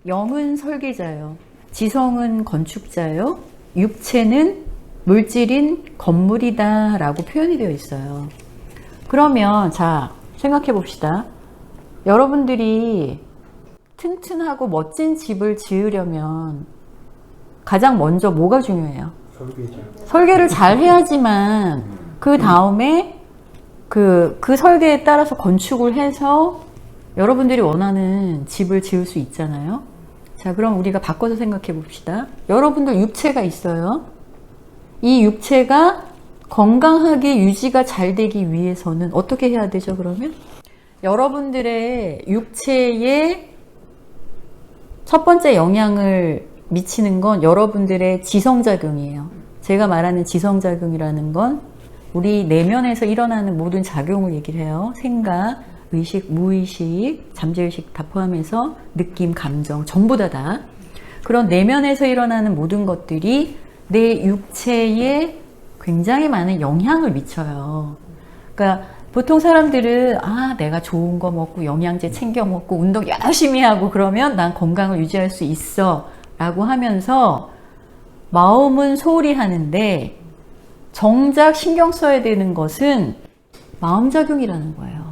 영은 설계자요, 지성은 건축자요, 육체는 물질인 건물이다 라고 표현이 되어 있어요. 그러면 자, 생각해 봅시다. 여러분들이 튼튼하고 멋진 집을 지으려면 가장 먼저 뭐가 중요해요? 설계를 잘 해야지만 그 다음에 그 설계에 따라서 건축을 해서 여러분들이 원하는 집을 지을 수 있잖아요. 자, 그럼 우리가 바꿔서 생각해 봅시다. 여러분들 육체가 있어요. 이 육체가 건강하게 유지가 잘 되기 위해서는 어떻게 해야 되죠, 그러면? 여러분들의 육체에 첫 번째 영향을 미치는 건 여러분들의 지성작용이에요. 제가 말하는 지성작용이라는 건 우리 내면에서 일어나는 모든 작용을 얘기를 해요. 생각, 의식, 무의식, 잠재의식 다 포함해서 느낌, 감정 전부 다. 그런 내면에서 일어나는 모든 것들이 내 육체에 굉장히 많은 영향을 미쳐요. 그러니까 보통 사람들은 내가 좋은 거 먹고 영양제 챙겨 먹고 운동 열심히 하고 그러면 난 건강을 유지할 수 있어 라고 하면서 마음은 소홀히 하는데 정작 신경 써야 되는 것은 마음작용이라는 거예요.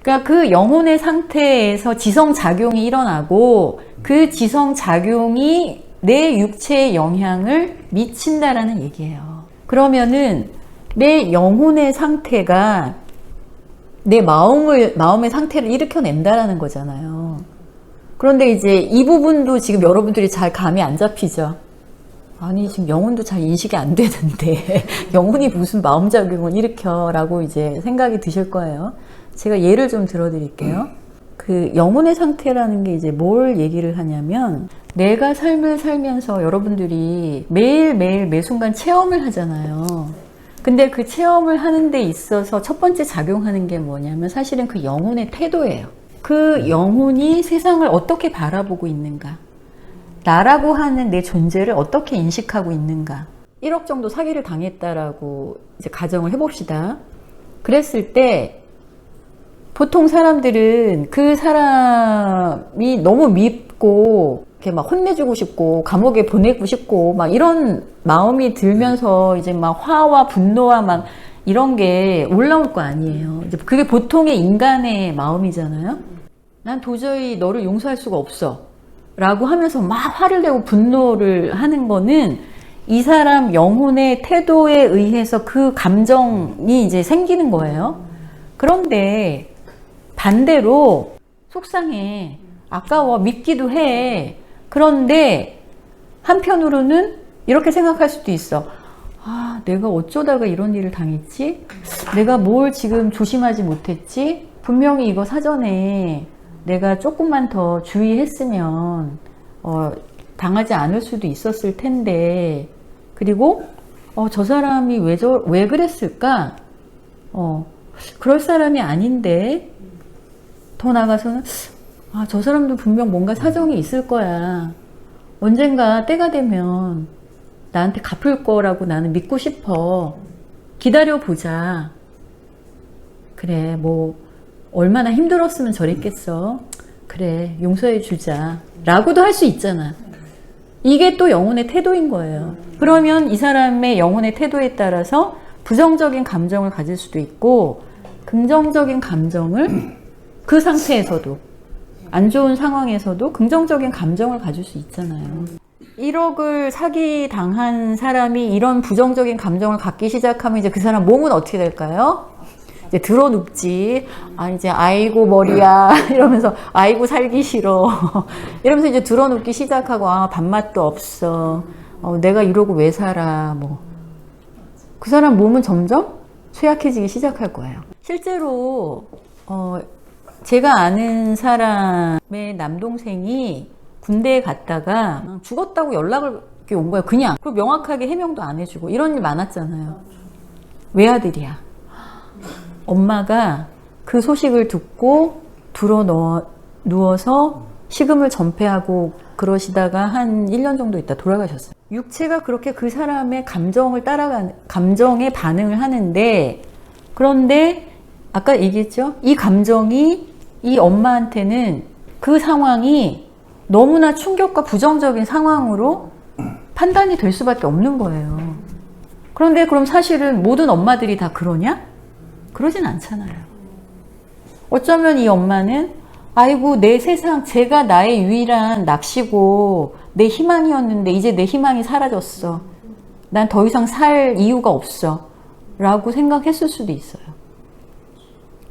그러니까 그 영혼의 상태에서 지성작용이 일어나고 그 지성작용이 내 육체에 영향을 미친다라는 얘기예요. 그러면은 내 영혼의 상태가 내 마음의 상태를 일으켜낸다라는 거잖아요. 그런데 이제 이 부분도 지금 여러분들이 잘 감이 안 잡히죠. 아니, 지금 영혼도 잘 인식이 안 되는데 영혼이 무슨 마음작용을 일으켜라고 이제 생각이 드실 거예요. 제가 예를 좀 들어드릴게요. 그 영혼의 상태라는 게 이제 뭘 얘기를 하냐면 내가 삶을 살면서 여러분들이 매일매일 매 순간 체험을 하잖아요. 근데 그 체험을 하는 데 있어서 첫 번째 작용하는 게 뭐냐면 사실은 그 영혼의 태도예요. 그 영혼이 세상을 어떻게 바라보고 있는가, 나라고 하는 내 존재를 어떻게 인식하고 있는가. 1억 정도 사기를 당했다라고 이제 가정을 해봅시다. 그랬을 때 보통 사람들은 그 사람이 너무 밉고 이렇게 막 혼내주고 싶고 감옥에 보내고 싶고 막 이런 마음이 들면서 이제 막 화와 분노와 막 이런 게 올라올 거 아니에요. 이제 그게 보통의 인간의 마음이잖아요. 난 도저히 너를 용서할 수가 없어 라고 하면서 막 화를 내고 분노를 하는 거는 이 사람 영혼의 태도에 의해서 그 감정이 이제 생기는 거예요. 그런데 반대로 속상해, 아까워, 밉기도 해. 그런데 한편으로는 이렇게 생각할 수도 있어. 내가 어쩌다가 이런 일을 당했지? 내가 뭘 지금 조심하지 못했지? 분명히 이거 사전에 내가 조금만 더 주의했으면 당하지 않을 수도 있었을 텐데, 그리고 저 사람이 왜 그랬을까? 그럴 사람이 아닌데. 더 나아가서는 저 사람도 분명 뭔가 사정이 있을 거야. 언젠가 때가 되면 나한테 갚을 거라고 나는 믿고 싶어. 기다려보자. 그래, 뭐 얼마나 힘들었으면 저랬겠어. 그래, 용서해 주자 라고도 할 수 있잖아. 이게 또 영혼의 태도인 거예요. 그러면 이 사람의 영혼의 태도에 따라서 부정적인 감정을 가질 수도 있고 긍정적인 감정을 그 상태에서도, 안 좋은 상황에서도 긍정적인 감정을 가질 수 있잖아요. 1억을 사기 당한 사람이 이런 부정적인 감정을 갖기 시작하면 이제 그 사람 몸은 어떻게 될까요? 이제 드러눕지. 이제 아이고 머리야 이러면서 아이고 살기 싫어 이러면서 이제 드러눕기 시작하고 밥맛도 없어. 내가 이러고 왜 살아. 그 사람 몸은 점점 쇠약해지기 시작할 거예요. 실제로 제가 아는 사람의 남동생이 군대에 갔다가 죽었다고 연락을 온 거예요. 그냥. 그리고 명확하게 해명도 안 해주고. 이런 일 많았잖아요. 외아들이야. 엄마가 그 소식을 듣고 누워서 식음을 전폐하고 그러시다가 한 1년 정도 있다 돌아가셨어요. 육체가 그렇게 그 사람의 감정에 반응을 하는데, 그런데 아까 얘기했죠? 이 감정이 이 엄마한테는 그 상황이 너무나 충격과 부정적인 상황으로 판단이 될 수밖에 없는 거예요. 그런데 그럼 사실은 모든 엄마들이 다 그러냐? 그러진 않잖아요. 어쩌면 이 엄마는 아이고 내 세상, 제가 나의 유일한 낚시고 내 희망이었는데 이제 내 희망이 사라졌어. 난 더 이상 살 이유가 없어. 라고 생각했을 수도 있어요.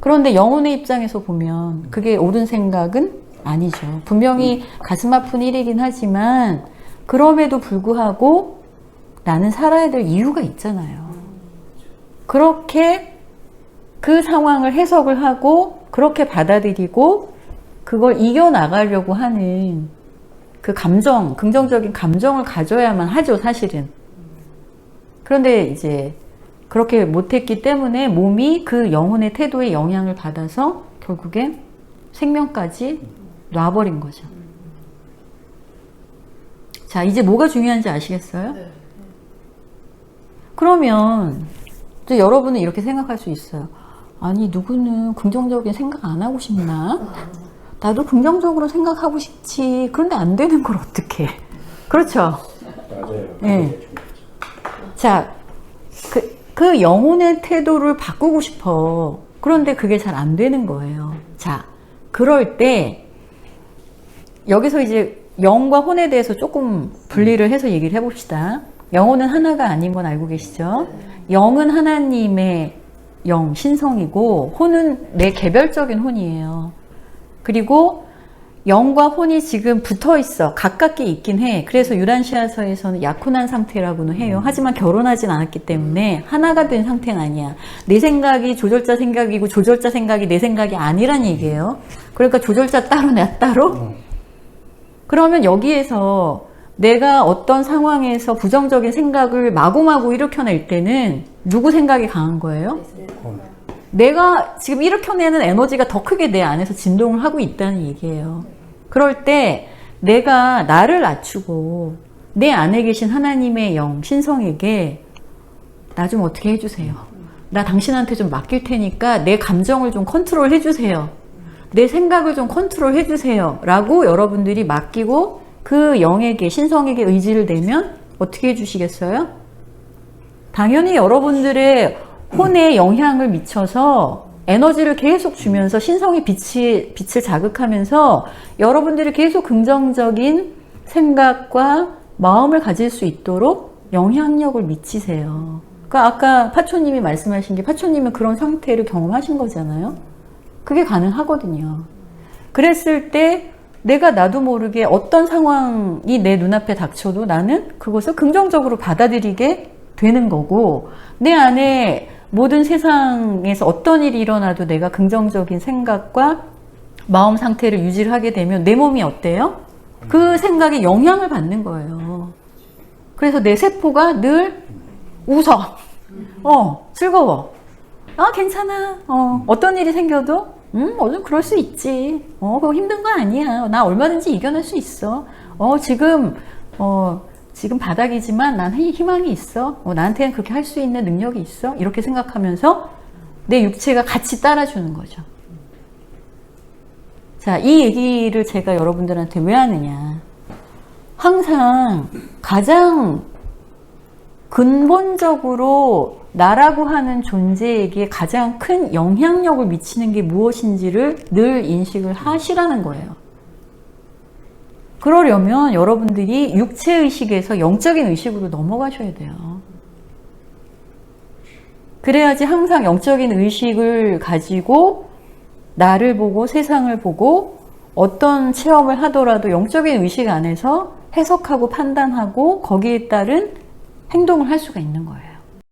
그런데 영혼의 입장에서 보면 그게 옳은 생각은 아니죠. 분명히 가슴 아픈 일이긴 하지만 그럼에도 불구하고 나는 살아야 될 이유가 있잖아요. 그렇게 그 상황을 해석을 하고 그렇게 받아들이고 그걸 이겨나가려고 하는 그 감정, 긍정적인 감정을 가져야만 하죠, 사실은. 그런데 이제 그렇게 못했기 때문에 몸이 그 영혼의 태도에 영향을 받아서 결국엔 생명까지 놔버린 거죠. 자, 이제 뭐가 중요한지 아시겠어요? 네. 그러면 또 여러분은 이렇게 생각할 수 있어요. 아니, 누구는 긍정적인 생각 안 하고 싶나? 나도 긍정적으로 생각하고 싶지. 그런데 안 되는 걸 어떡해. 그렇죠? 맞아요. 네. 자, 그 영혼의 태도를 바꾸고 싶어. 그런데 그게 잘 안 되는 거예요. 자, 그럴 때 여기서 이제 영과 혼에 대해서 조금 분리를 해서 얘기를 해봅시다. 영혼은 하나가 아닌 건 알고 계시죠? 영은 하나님의 영, 신성이고 혼은 내 개별적인 혼이에요. 그리고 영과 혼이 지금 붙어 있어. 가깝게 있긴 해. 그래서 유란시아서에서는 약혼한 상태라고는 해요. 하지만 결혼하진 않았기 때문에 하나가 된 상태는 아니야. 내 생각이 조절자 생각이고 조절자 생각이 내 생각이 아니란 얘기예요. 그러니까 조절자 따로 나 따로? 그러면 여기에서 내가 어떤 상황에서 부정적인 생각을 마구마구 일으켜낼 때는 누구 생각이 강한 거예요? 내가 지금 일으켜내는 에너지가 더 크게 내 안에서 진동을 하고 있다는 얘기예요. 그럴 때 내가 나를 낮추고 내 안에 계신 하나님의 영, 신성에게 나 좀 어떻게 해주세요. 나 당신한테 좀 맡길 테니까 내 감정을 좀 컨트롤 해주세요. 내 생각을 좀 컨트롤 해주세요. 라고 여러분들이 맡기고 그 영에게, 신성에게 의지를 내면 어떻게 해주시겠어요? 당연히 여러분들의 혼에 영향을 미쳐서 에너지를 계속 주면서 신성의 빛을 자극하면서 여러분들이 계속 긍정적인 생각과 마음을 가질 수 있도록 영향력을 미치세요. 그러니까 아까 파초님이 말씀하신 게 파초님은 그런 상태를 경험하신 거잖아요. 그게 가능하거든요. 그랬을 때 내가 나도 모르게 어떤 상황이 내 눈앞에 닥쳐도 나는 그것을 긍정적으로 받아들이게 되는 거고 내 안에 모든 세상에서 어떤 일이 일어나도 내가 긍정적인 생각과 마음 상태를 유지를 하게 되면 내 몸이 어때요? 그 생각에 영향을 받는 거예요. 그래서 내 세포가 늘 웃어. 즐거워. 아, 괜찮아. 어떤 일이 생겨도 좀 그럴 수 있지. 그거 힘든 거 아니야. 나 얼마든지 이겨낼 수 있어. 지금 바닥이지만 난 희망이 있어. 나한테는 그렇게 할 수 있는 능력이 있어. 이렇게 생각하면서 내 육체가 같이 따라주는 거죠. 자, 이 얘기를 제가 여러분들한테 왜 하느냐. 항상 가장 근본적으로 나라고 하는 존재에게 가장 큰 영향력을 미치는 게 무엇인지를 늘 인식을 하시라는 거예요. 그러려면 여러분들이 육체의식에서 영적인 의식으로 넘어가셔야 돼요. 그래야지 항상 영적인 의식을 가지고 나를 보고 세상을 보고 어떤 체험을 하더라도 영적인 의식 안에서 해석하고 판단하고 거기에 따른 행동을 할 수가 있는 거예요.